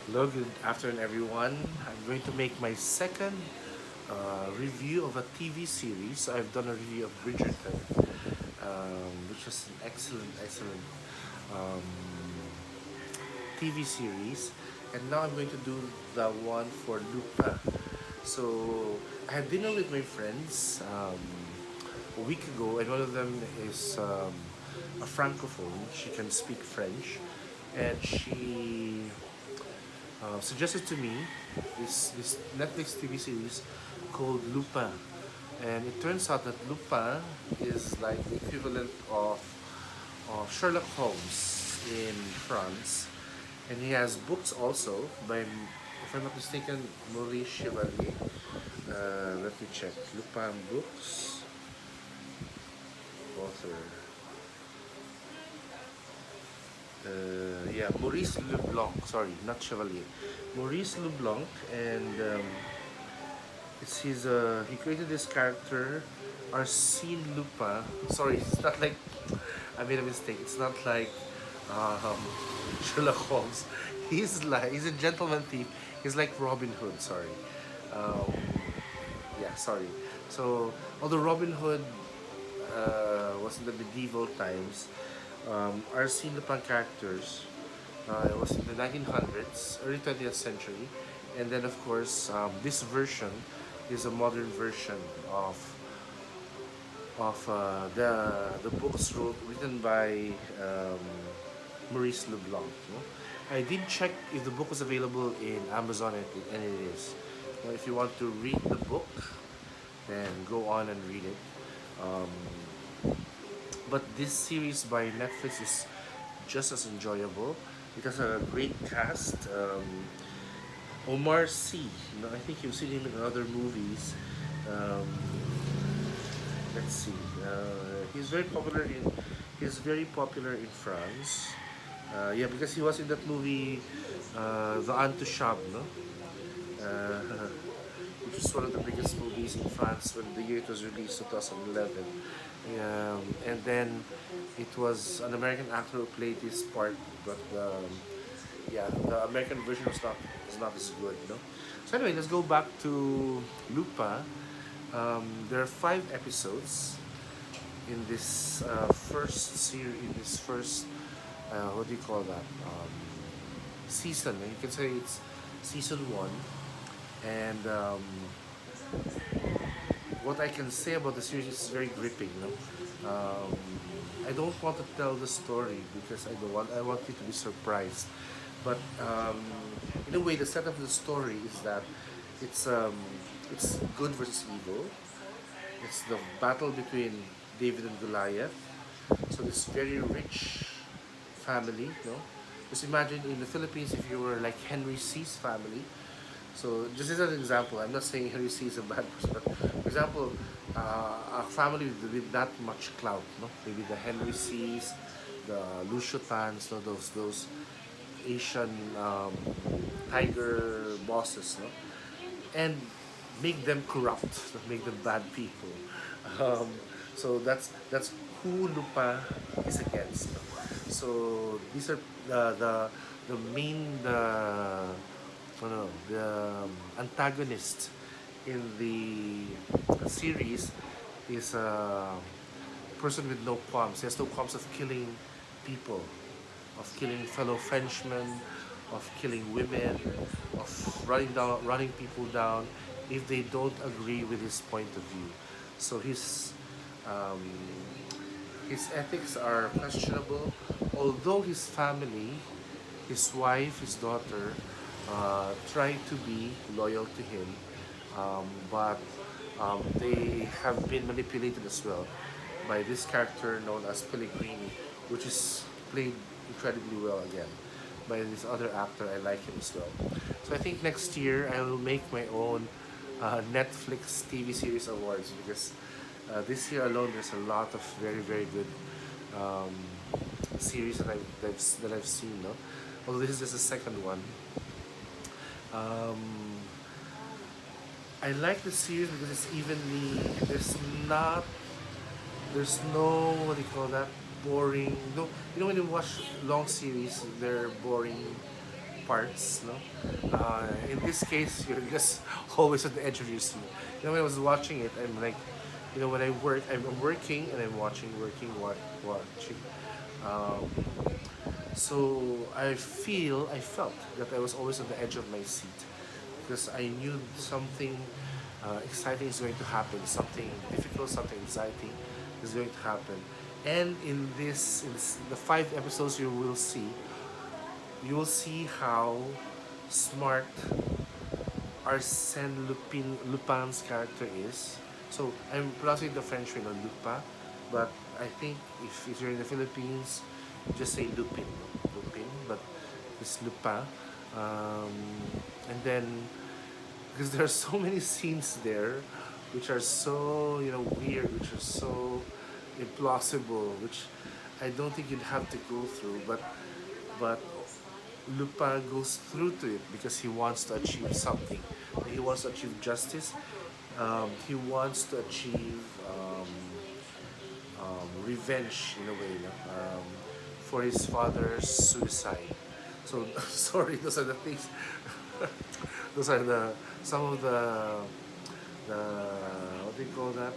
Hello, good afternoon, everyone. I'm going to make my second review of a TV series. So I've done a review of Bridgerton, which is an excellent um, TV series. And now I'm going to do the one for Lupin. So I had dinner with my friends a week ago, and one of them is a francophone. She can speak French, and she suggested to me this Netflix TV series called Lupin, and it turns out that Lupin is like the equivalent of Sherlock Holmes in France, and he has books also by, if I'm not mistaken, Maurice Chevalier. Let me check. Lupin books, author. Yeah, Maurice Leblanc. Sorry, not Chevalier. Maurice Leblanc, and he created this character, Arsene Lupin. Sorry, it's not like I made a mistake. It's not like um, Sherlock Holmes. He's a gentleman thief. He's like Robin Hood. Sorry. Um, yeah, sorry. So although Robin Hood was in the medieval times, Arsene Lupin characters it was in the 1900s, early 20th century, and then of course this version is a modern version of the books written by um, Maurice Leblanc. No? I did check if the book was available in Amazon, and it is. If you want to read the book, then go on and read it. Um, but this series by Netflix is just as enjoyable. It has a great cast. Omar Sy, I think you've seen him in other movies. Um, let's see. He's very popular in France. Yeah, because he was in that movie, The Intouchable, no? Uh, which was one of the biggest movies in France when the year it was released, 2011. And then it was an American actor who played this part, but yeah, the American version was not as good, no. So anyway, let's go back to Lupa. There are 5 episodes in this first series. In this first, what do you call that? Season. You can say it's season one, and what I can say about the series is very gripping. No? I don't want to tell the story because I want you to be surprised. But in a way, the setup of the story is that it's um, it's good versus evil. It's the battle between David and Goliath. So this very rich family, no? Just imagine in the Philippines if you were like Henry C's family. So just as an example, I'm not saying Henry C is a bad person, but for example, a family with that much clout, no? Maybe the Henry C's, the Lucio Tans, no? Those Asian tiger bosses, no? And make them corrupt, make them bad people. Um, so that's who Lupa is against. So these are the main no, the antagonist in the series is a person with no qualms. He has no qualms of killing people, of killing fellow Frenchmen, of killing women, of running people down if they don't agree with his point of view. So um, his ethics are questionable, although his family, his wife, his daughter, try to be loyal to him, but they have been manipulated as well by this character known as Pellegrini, which is played incredibly well again by this other actor. I like him as well. So I think next year I will make my own Netflix TV series awards because this year alone there's a lot of very good um, series that I've seen. No, although this is just the second one. Um, I like the series because it's evenly. Not. There's no, what do you call that, boring. No, when you watch long series, they're boring. parts. No, in this case, you're just always on the edge of your seat. When I was watching it, I'm like, when I work, I'm working and I'm watching, working, watching. Um, so I felt that I was always on the edge of my seat because I knew something exciting is going to happen, something difficult, something exciting is going to happen. And the 5 episodes you will see how smart Lupin's character is. So I'm pronouncing the French way, Lupa, but I think if you're in the Philippines, just say Lupin, Lupin, but it's Lupin. Um, and then because there are so many scenes there, which are so weird, which are so implausible, which I don't think you'd have to go through, but Lupin goes through to it because he wants to achieve something. He wants to achieve justice. He wants to achieve revenge in a way, no? For his father's suicide. So sorry, those are the things. Those are the some of the what do you call that?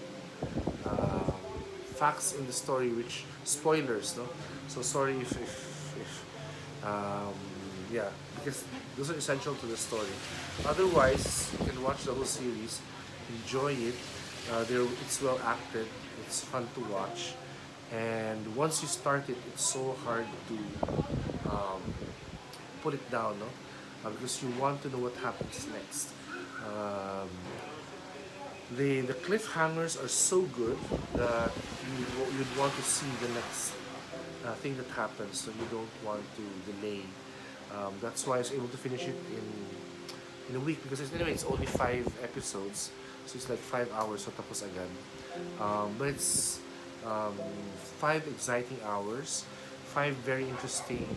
Uh, Facts in the story, which spoilers, no. So sorry if um, yeah, because those are essential to the story. Otherwise, you can watch the whole series, enjoy it. It's well acted. It's fun to watch, and once you start it, it's so hard to um, put it down, no? Because you want to know what happens next. Um, the cliffhangers are so good that you'd want to see the next thing that happens, so you don't want to delay. That's why I was able to finish it in a week because anyway it's only 5 episodes, so it's like 5 hours so tapos agad. But it's um, 5 exciting hours, 5 very interesting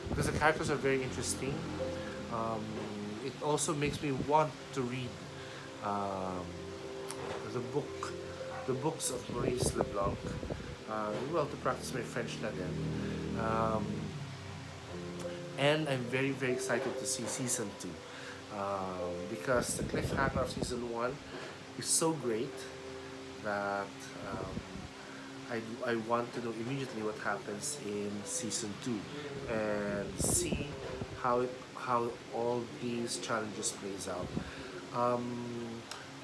because the characters are very interesting. Um, it also makes me want to read um, the books of Maurice Leblanc. Well, to practice my French na din. Um, and I'm very, very excited to see season 2 because the cliffhanger of season 1 is so great that I want to know immediately what happens in season 2 and see how all these challenges plays out.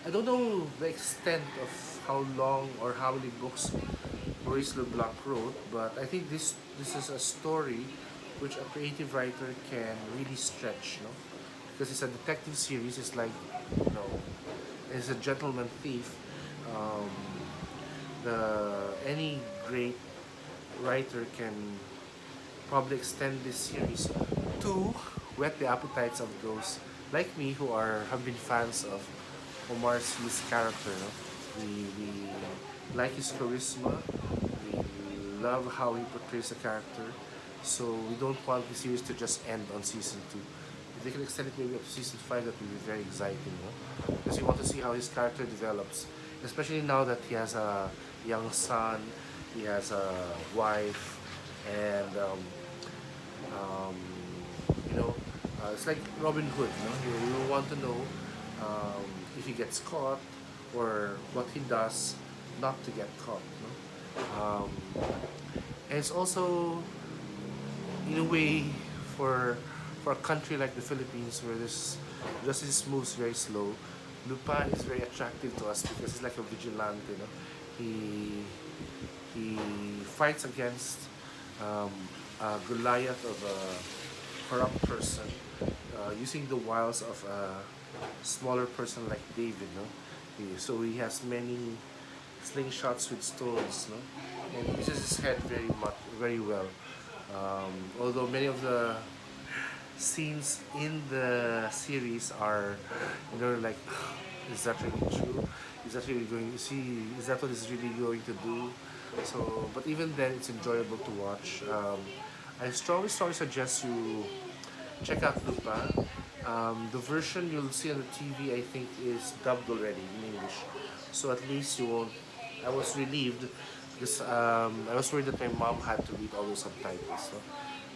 I don't know the extent of how long or how many books Maurice Leblanc wrote, but I think this is a story which a creative writer can really stretch, no? Because it's a detective series. It's like, you know, it's a gentleman thief. Um, the any great writer can probably extend this series to whet the appetites of those like me who are have been fans of Omar Sy's character. No? We like his charisma. We love how he portrays the character. So we don't want the series to just end on season 2. If they can extend it maybe up to season 5, that would be very exciting. No? Because we want to see how his character develops. Especially now that he has a young son, he has a wife, and um, you know, it's like Robin Hood. No? You want to know if he gets caught or what he does not to get caught. No? And it's also, in a way, for for a country like the Philippines where this justice moves very slow, Lupin is very attractive to us because he's like a vigilante. No? He he fights against um, a Goliath of a corrupt person using the wiles of a smaller person like David. No? So he has many slingshots with stones. No? And he uses his head very well. Although many of the scenes in the series are, like, is that really true? Is that really going to see? Is that what he's really going to do? So, but even then, it's enjoyable to watch. I strongly suggest you check out Lupa. The version you'll see on the TV, I think, is dubbed already in English. So at least you won't. I was relieved because I was worried that my mom had to read all those subtitles. So.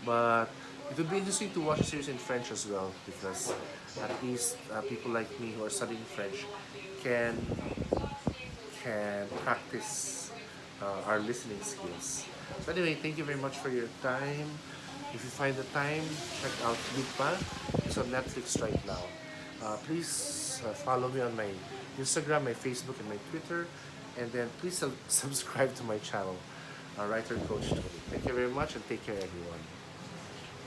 But It would be interesting to watch a series in French as well because at least people like me who are studying French can practice our listening skills. So anyway, thank you very much for your time. If you find the time, check out Lupa. It's on Netflix right now. Please follow me on my Instagram, my Facebook, and my Twitter. And then please subscribe to my channel, Writer Coach Tony. Thank you very much and take care, everyone.